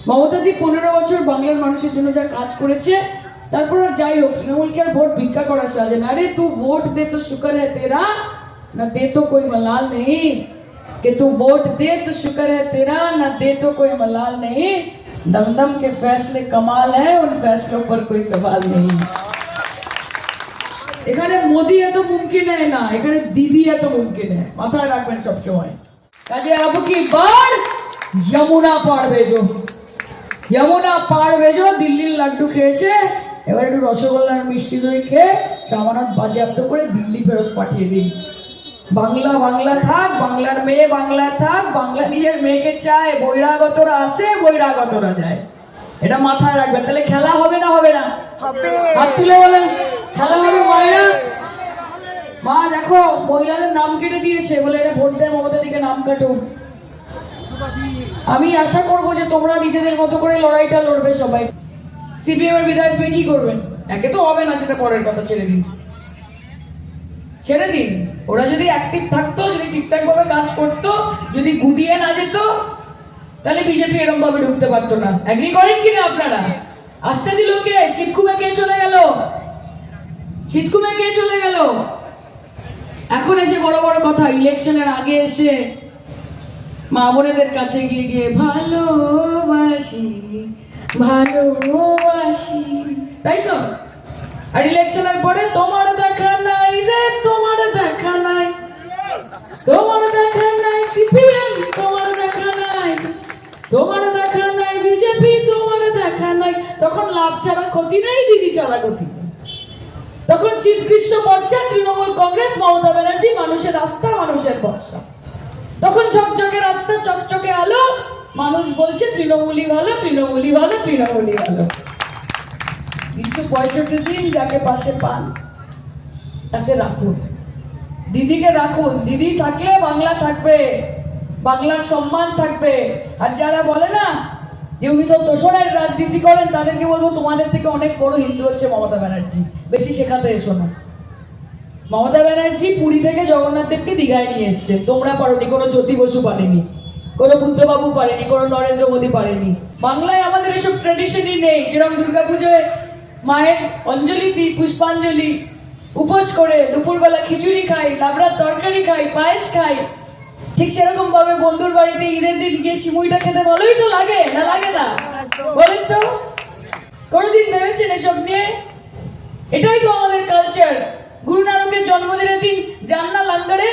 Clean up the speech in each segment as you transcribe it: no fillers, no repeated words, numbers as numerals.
মমতাদি 15 বছর বাংলার মানুষের জন্য যা কাজ করেছে, তারপর আর যাই হোক তৃণমূলকে আর ভোট ভিক্ষা করা সাজে না। আরে তু ভোট দে তো শুক্র है तेरा, ना दे तो कोई मलाल नहीं, कि तू वोट दे तो शुक्र है तेरा, ना दे तो कोई मलाल नहीं, दम दम के फैसले कमाल है, उन फैसलों पर कोई सवाल नहीं। এখানে মোদি এত মুমকিন है না, এখানে দিদি এত মুমকিন है, মাথায় রাখবেন সব সময়। কাজে अब की बार যমুনা পার ভেজো, যমুনা পার ভেজো। দিল্লির লাড্ডু খেয়েছে, এবার একটু রসগোল্লা আর মিষ্টি দই খেয়ে জামানত বাজেয়াপ্ত করে দিল্লি ফেরত পাঠিয়ে দিন। বাংলা বাংলা থাক, বাংলার মেয়ে বাংলা থাক, বাংলা নিজের মেয়েকে চায়, বহিরাগতরা আসে বহিরাগতরা যায়, এটা মাথায় রাখবেন। তাহলে খেলা হবে না হবে না? হাত তুলে বলেন খেলা হবে। মায়েরা, মা দেখো মহিলাদের নাম কেটে দিয়েছে, বলে এটা ভোট দেয় মমতা দিকে নাম কাটো। আমি আশা করবো যে তোমরা নিজেদের মতো করে লড়াইটা লড়বে সবাই। সিপিএম এর বিধায়ক পেয়ে কি করবেন? একে তো হবে না, সেটা পরের কথা, ছেড়ে দিন ছেড়ে দিন। ওরা যদি অ্যাক্টিভ থাকতো, যদি ঠিকঠাক ভাবে কাজ করতো, যদি গুটিয়ে না যেত, তাহলে বিজেপি এরকম ভাবে ঢুকতে পারতো না। এগ্রি করেন কিনা আপনারা? আসতে দিল কে? শীতকুমে কে চলে গেল? শীতকুমে কে চলে গেল? এখন এসে বড় বড় কথা, ইলেকশনের আগে এসে মা বোনেদের কাছে গিয়ে গিয়ে ভালোবাসি ভালোবাসি, তাই তো? আর ইলেকশনের পরে তোমার দেখা নাই রে, তোমার দেখা নাই, তোমার দেখা নাই সিপিএম, তোমার দেখা নাই, তোমার দেখা নাই বিজেপি, তোমার দেখা নাই। তখন লাভ ছাড়া ক্ষতি নেই, দিদি ছাড়া ক্ষতি। তখন শীত গ্রীষ্ম বর্ষা, তৃণমূল কংগ্রেস, মমতা ব্যানার্জি, মানুষের রাস্তা, মানুষের বর্ষা। তখন ঝকঝকে রাস্তা, চকচকে আলো, মানুষ বলছে তৃণমূলই ভালো, তৃণমূলই ভালো, তৃণমূলই ভালো। 365 দিন যাকে পাশে পান তাকে রাখুন, দিদিকে রাখুন। দিদি থাকলে বাংলা থাকবে, বাংলার সম্মান থাকবে। আর যারা বলে না যে উনি তো তোষণের রাজনীতি করেন, তাদেরকে বলবো তোমাদের থেকে অনেক বড় হিন্দু হচ্ছে মমতা ব্যানার্জি, বেশি শেখাতে এসো না। মমতা ব্যানার্জি পুরী থেকে জগন্নাথ দেবকে দীঘায় নিয়ে এসছে, তোমরা পারোনি, কোনো জ্যোতি বসু পারেনি, কোনো বুদ্ধবাবু পারেনি, কোনো নরেন্দ্র মোদী পারেনি। বাংলায় আমাদের এসব ট্র্যাডিশনই নেই। যেরকম দুর্গাপুজোয় মায়ের অঞ্জলি দিই, পুষ্পাঞ্জলি, উপোস করে দুপুরবেলা খিচুড়ি খাই, লাবড়ার তরকারি খাই, পায়েস খাই, ঠিক সেরকম ভাবে বন্ধুর বাড়িতে ঈদের দিন গিয়ে সিমুইটা খেতে ভালোই তো লাগে, না লাগে না? বলেন তো, কোনদিন ভেবেছেন এসব নিয়ে? এটাই তো আমাদের কালচার। গুরু নানকের জন্মদিনের দিন জান্না লাঙ্গারে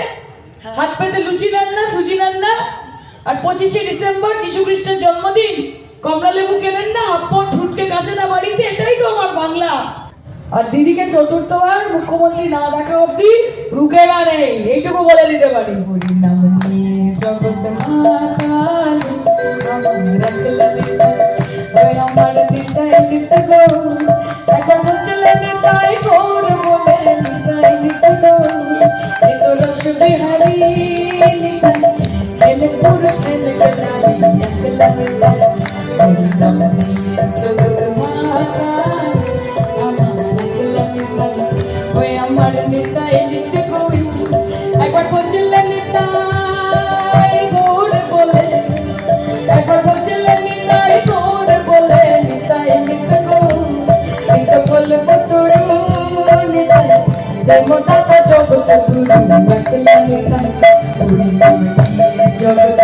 হাত পেতে লুচি রান্না, সুজি রান্না। আর 25শে ডিসেম্বর যীশু খ্রিস্টের জন্মদিন, কমলা লেবু কেনেন না, হাপ্পন ঠুটকে কাছে না বাড়িতে। এটাই তো আমার বাংলা। আর দিদিকে চতুর্থবার মুখ্যমন্ত্রী না দেখা অব্দি রুকেরা নেই, এইটুকু বলে দিতে পারি। জগৎ আমার নিতাই নিত গো, এখন চলে নিতাই গৌর বলে নিতাই নিত গো, নিত রস বিহারি নিতাই পুরুষ নারী একলা নিতাই হরিনাম নিয়ে জগৎ মাতা আমার একলা নিতাই, ওই আমার নিতাই নিত গো। একবার বলছিলে নিতাই গৌর বলে, একবার বলছিলে নিতাই গৌর বলে, নিতাই নিত গো, নিত বলে পটুরু নিতাই দেবতা জগৎ গুরু একলা নিতাই হরিনাম নিয়ে জগৎ